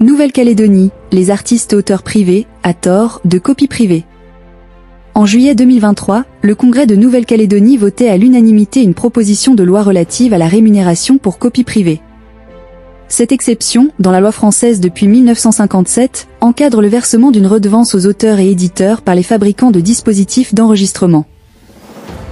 Nouvelle-Calédonie, les artistes auteurs privés, à tort, de copie privée. En juillet 2023, le Congrès de Nouvelle-Calédonie votait à l'unanimité une proposition de loi relative à la rémunération pour copie privée. Cette exception, dans la loi française depuis 1957, encadre le versement d'une redevance aux auteurs et éditeurs par les fabricants de dispositifs d'enregistrement.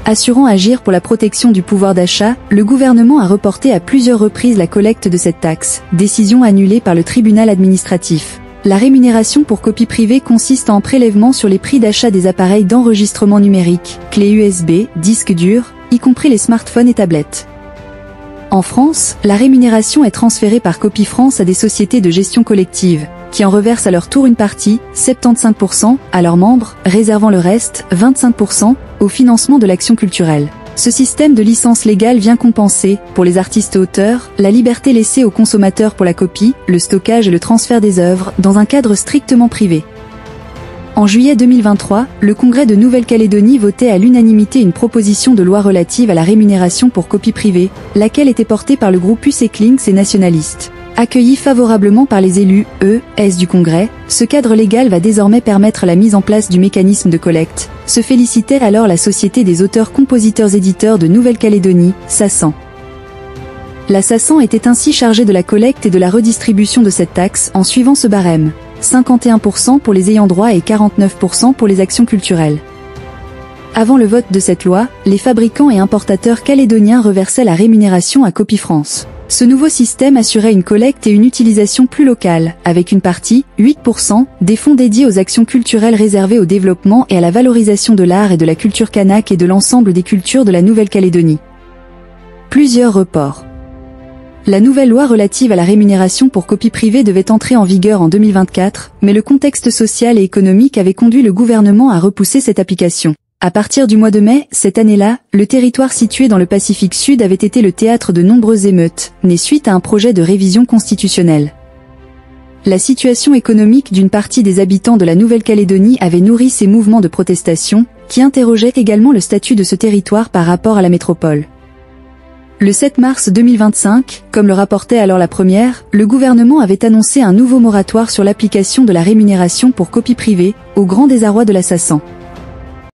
Assurant agir pour la protection du pouvoir d'achat, le gouvernement a reporté à plusieurs reprises la collecte de cette taxe, décision annulée par le tribunal administratif. La rémunération pour copie privée consiste en prélèvement sur les prix d'achat des appareils d'enregistrement numérique, clés USB, disques durs, y compris les smartphones et tablettes. En France, la rémunération est transférée par Copie France à des sociétés de gestion collective, qui en reversent à leur tour une partie, 75%, à leurs membres, réservant le reste, 25%, au financement de l'action culturelle. Ce système de licence légale vient compenser, pour les artistes et auteurs, la liberté laissée aux consommateurs pour la copie, le stockage et le transfert des œuvres, dans un cadre strictement privé. En juillet 2023, le Congrès de Nouvelle-Calédonie votait à l'unanimité une proposition de loi relative à la rémunération pour copie privée, laquelle était portée par le groupe UC Clinks et nationalistes. Accueilli favorablement par les élus, du Congrès, ce cadre légal va désormais permettre la mise en place du mécanisme de collecte, se félicitait alors la Société des auteurs-compositeurs-éditeurs de Nouvelle-Calédonie, SACEN. La SACEN était ainsi chargée de la collecte et de la redistribution de cette taxe en suivant ce barème. 51% pour les ayants droit et 49% pour les actions culturelles. Avant le vote de cette loi, les fabricants et importateurs calédoniens reversaient la rémunération à Copie France. Ce nouveau système assurait une collecte et une utilisation plus locale, avec une partie, 8%, des fonds dédiés aux actions culturelles réservées au développement et à la valorisation de l'art et de la culture kanak et de l'ensemble des cultures de la Nouvelle-Calédonie. Plusieurs reports. La nouvelle loi relative à la rémunération pour copie privée devait entrer en vigueur en 2024, mais le contexte social et économique avait conduit le gouvernement à repousser cette application. À partir du mois de mai, cette année-là, le territoire situé dans le Pacifique Sud avait été le théâtre de nombreuses émeutes, nées suite à un projet de révision constitutionnelle. La situation économique d'une partie des habitants de la Nouvelle-Calédonie avait nourri ces mouvements de protestation, qui interrogeaient également le statut de ce territoire par rapport à la métropole. Le 7 mars 2025, comme le rapportait alors la Première, le gouvernement avait annoncé un nouveau moratoire sur l'application de la rémunération pour copie privée, au grand désarroi de la SACEN.